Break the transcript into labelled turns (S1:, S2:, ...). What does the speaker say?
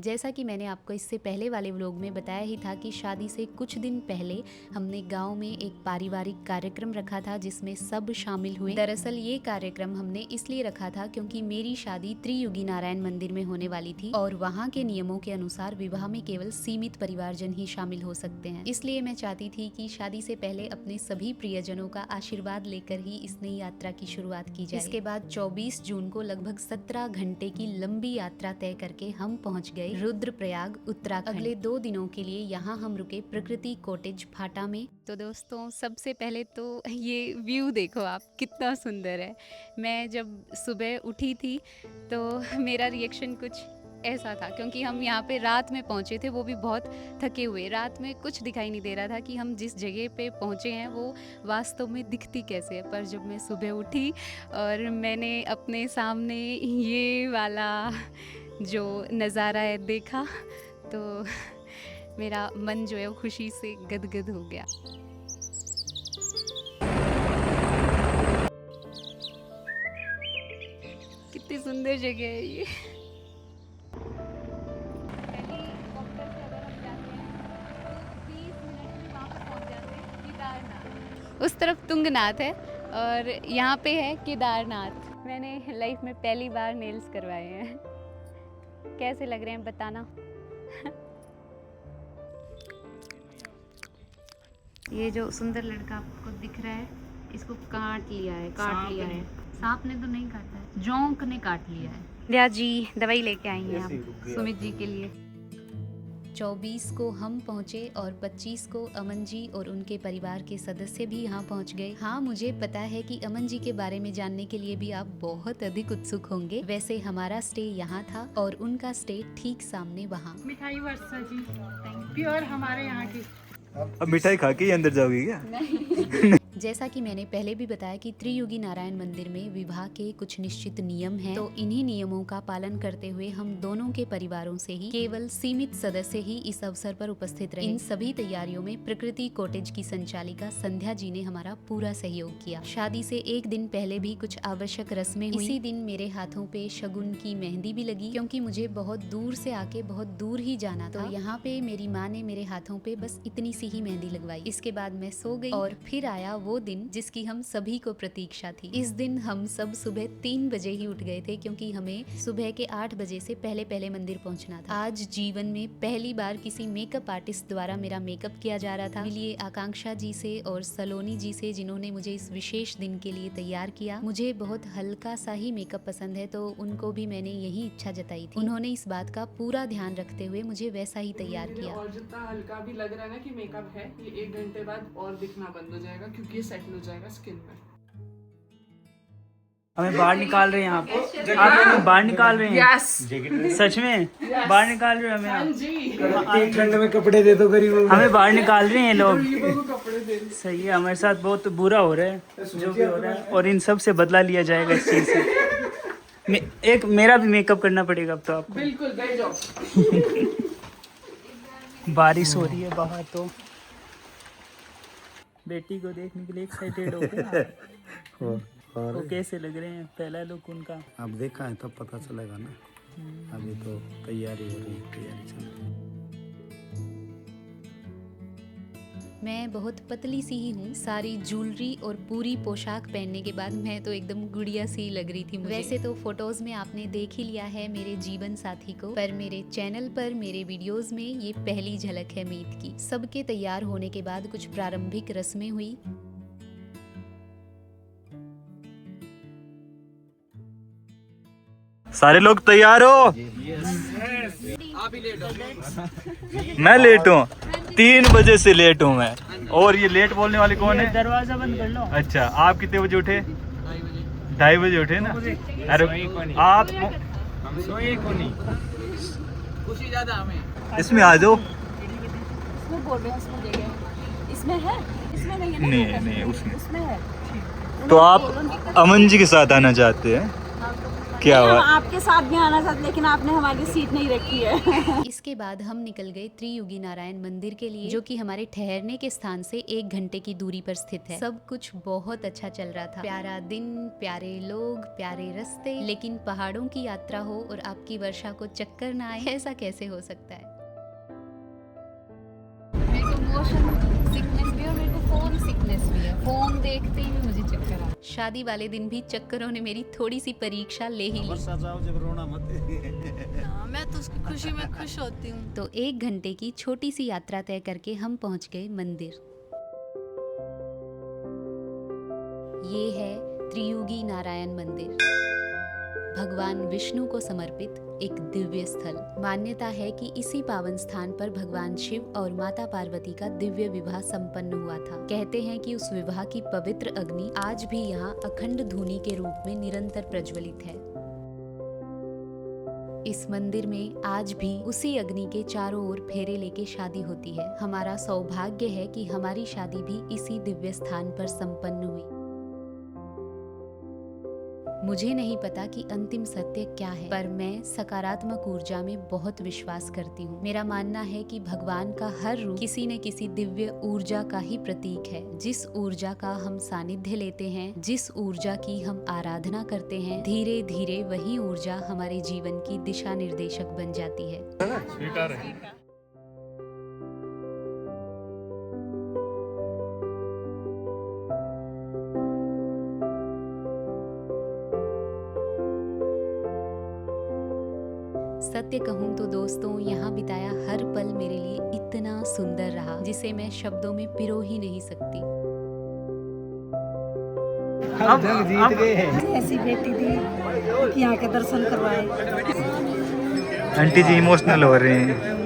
S1: जैसा कि मैंने आपको इससे पहले वाले व्लॉग में बताया ही था कि शादी से कुछ दिन पहले हमने गांव में एक पारिवारिक कार्यक्रम रखा था जिसमें सब शामिल हुए। दरअसल ये कार्यक्रम हमने इसलिए रखा था क्योंकि मेरी शादी त्रियुगी नारायण मंदिर में होने वाली थी और वहाँ के नियमों के अनुसार विवाह में केवल सीमित परिवारजन ही शामिल हो सकते हैं। इसलिए मैं चाहती थी कि शादी से पहले अपने सभी प्रियजनों का आशीर्वाद लेकर ही इस नई यात्रा की शुरुआत की जाए। इसके बाद 24 जून को लगभग 17 घंटे की लंबी यात्रा तय करके हम पहुँच गए रुद्रप्रयाग उत्तराखंड। अगले 2 दिनों के लिए यहाँ हम रुके प्रकृति कॉटेज फाटा में। तो दोस्तों सबसे पहले तो ये व्यू देखो आप, कितना सुंदर है। मैं जब सुबह उठी थी तो मेरा रिएक्शन कुछ ऐसा था क्योंकि हम यहाँ पे रात में पहुँचे थे, वो भी बहुत थके हुए। रात में कुछ दिखाई नहीं दे रहा था कि हम जिस जगह पे पहुँचे हैं वो वास्तव में दिखती कैसे है। पर जब मैं सुबह उठी और मैंने अपने सामने ये वाला जो नज़ारा है देखा तो मेरा मन जो है वो खुशी से गदगद हो गया। कितनी सुंदर जगह है ये। हेलीकॉप्टर से अगर हम जाते हैं 20 मिनट में वहाँ पर पहुँच जाते हैं केदारनाथ। उस तरफ तुंगनाथ है और यहाँ पे है केदारनाथ। मैंने लाइफ में पहली बार नेल्स करवाए हैं। कैसे लग रहे हैं बताना। ये जो सुंदर लड़का आपको दिख रहा है इसको काट लिया है, सांप ने तो नहीं काटा है, जोंक ने काट लिया है। लिया जी दवाई लेके आई हैं हम सुमित जी के लिए। 24 को हम पहुँचे और 25 को अमन जी और उनके परिवार के सदस्य भी यहाँ पहुँच गए। हाँ, मुझे पता है कि अमन जी के बारे में जानने के लिए भी आप बहुत अधिक उत्सुक होंगे। वैसे हमारा स्टे यहाँ था और उनका स्टे ठीक सामने वहाँ।
S2: मिठाई वर्षा जी प्योर हमारे यहाँ की।
S3: अब मिठाई खा के ही अंदर जाओगी क्या?
S1: नहीं। जैसा कि मैंने पहले भी बताया कि त्रियुगी नारायण मंदिर में विवाह के कुछ निश्चित नियम हैं, तो इन्हीं नियमों का पालन करते हुए हम दोनों के परिवारों से ही केवल सीमित सदस्य ही इस अवसर पर उपस्थित रहे। इन सभी तैयारियों में प्रकृति कॉटेज की संचालिका संध्या जी ने हमारा पूरा सहयोग किया। शादी से एक दिन पहले भी कुछ आवश्यक रस्में हुई। इसी दिन मेरे हाथों पे शगुन की मेहंदी भी लगी क्योंकि मुझे बहुत दूर से आके बहुत दूर ही जाना था। तो यहाँ पे मेरी माँ ने मेरे हाथों पे बस इतनी सी ही मेहंदी लगवाई। इसके बाद मैं सो गई और फिर आया वो दिन जिसकी हम सभी को प्रतीक्षा थी। इस दिन हम सब सुबह 3 बजे ही उठ गए थे क्योंकि हमें सुबह के 8 बजे से पहले मंदिर पहुंचना था। आज जीवन में पहली बार किसी मेकअप आर्टिस्ट द्वारा मेरा मेकअप किया जा रहा था। मिलिए आकांक्षा जी से और सलोनी जी से जिन्होंने मुझे इस विशेष दिन के लिए तैयार किया। मुझे बहुत हल्का सा ही मेकअप पसंद है तो उनको भी मैंने यही इच्छा जताई थी। उन्होंने इस बात का पूरा ध्यान रखते हुए मुझे वैसा ही तैयार किया।
S2: और जितना हल्का भी लग रहा है ना कि मेकअप है, ये 1 घंटे बाद और दिखना बंद हो जाएगा क्योंकि ये सेटल हो जाएगा स्किन पर।
S4: हमें बाहर निकाल रहे हैं आप हमें बाहर निकाल रहे हैं।
S2: यस
S4: सच में बाहर निकाल रहे हैं हमें
S2: हाँ
S4: आप।
S2: जी,
S5: एक ठंड में कपड़े दे दो गरीबों को।
S4: हमें बाहर निकाल रहे हैं लोग।
S2: गरीबों को कपड़े दे।
S4: सही है, हमारे साथ बहुत बुरा हो रहा है जो भी हो रहा है और इन सब से बदला लिया जाएगा इस चीज से। एक मेरा भी मेकअप करना पड़ेगा अब तो आपको।
S2: बिल्कुल गए जाओ।
S4: बारिश हो रही है बाहर तो बेटी को देखने के लिए एक्साइटेड हो गया। वो कैसे लग रहे हैं, पहला लुक उनका
S5: अब देखा है तब पता चलेगा ना। अभी तो तैयारी हो रही है, तैयारी चल रही है।
S1: मैं बहुत पतली सी ही हूँ। सारी ज्वेलरी और पूरी पोशाक पहनने के बाद मैं तो एकदम गुड़िया सी लग रही थी मुझे। वैसे तो फोटोज में आपने देख ही लिया है मेरे जीवन साथी को, पर मेरे चैनल पर मेरे वीडियोस में ये पहली झलक है मीत की। सबके तैयार होने के बाद कुछ प्रारंभिक रस्में हुई।
S3: सारे लोग तैयार हो? मैं लेट हूँ, 3 बजे से लेट हूँ मैं। और ये लेट बोलने वाले कौन है?
S4: दरवाजा बंद कर लो।
S3: अच्छा, आप कितने बजे उठे? 2:30 बजे उठे ना? अरे आप
S2: खुशी ज्यादा हमें।
S3: इसमें आ जाओ।
S6: इसमें बोल रहे हैं, इसमें जगह इसमें है, इसमें नहीं है ना?
S3: नहीं उसमें
S6: उसमें है।
S3: तो आप अमन जी के साथ आना चाहते हैं?
S6: हाँ, तो
S3: क्या
S6: हम
S3: हुआ?
S6: आपके साथ भी आना चाहते, लेकिन आपने हमारी सीट नहीं रखी है।
S1: इसके बाद हम निकल गए त्रियुगी नारायण मंदिर के लिए, जो कि हमारे ठहरने के स्थान से 1 घंटे की दूरी पर स्थित है। सब कुछ बहुत अच्छा चल रहा था, प्यारा दिन, प्यारे लोग, प्यारे रास्ते। लेकिन पहाड़ों की यात्रा हो और आपकी वर्षा को चक्कर ना आए, ऐसा कैसे हो सकता है? मेरे को मोशन सिकनेस भी है और मेरे को फोन सिकनेस भी है। फोन देखते ही मुझे चक्कर आ। शादी वाले दिन भी चक्करों ने मेरी थोड़ी सी परीक्षा ले ही ली।
S7: मैं तो उसकी खुशी में खुश होती हूँ।
S1: तो 1 घंटे की छोटी सी यात्रा तय करके हम पहुंच गए मंदिर। ये है त्रियुगी नारायण मंदिर, भगवान विष्णु को समर्पित एक दिव्य स्थल। मान्यता है कि इसी पावन स्थान पर भगवान शिव और माता पार्वती का दिव्य विवाह संपन्न हुआ था। कहते हैं कि उस विवाह की पवित्र अग्नि आज भी यहाँ अखंड धूनी के रूप में निरंतर प्रज्वलित है। इस मंदिर में आज भी उसी अग्नि के चारों ओर फेरे लेके शादी होती है। हमारा सौभाग्य है कि हमारी शादी भी इसी दिव्य स्थान पर संपन्न हुई। मुझे नहीं पता कि अंतिम सत्य क्या है, पर मैं सकारात्मक ऊर्जा में बहुत विश्वास करती हूँ। मेरा मानना है कि भगवान का हर रूप किसी न किसी दिव्य ऊर्जा का ही प्रतीक है। जिस ऊर्जा का हम सानिध्य लेते हैं, जिस ऊर्जा की हम आराधना करते हैं, धीरे धीरे वही ऊर्जा हमारे जीवन की दिशा निर्देशक बन जाती है। सत्य कहूँ तो दोस्तों, यहाँ बिताया हर पल मेरे लिए इतना सुंदर रहा जिसे मैं शब्दों में पिरो ही नहीं सकती।
S5: अब जीत गए हैं।
S6: ऐसी बेटी दी कि यहाँ के दर्शन करवाए।
S3: आंटी जी इमोशनल हो रहे हैं।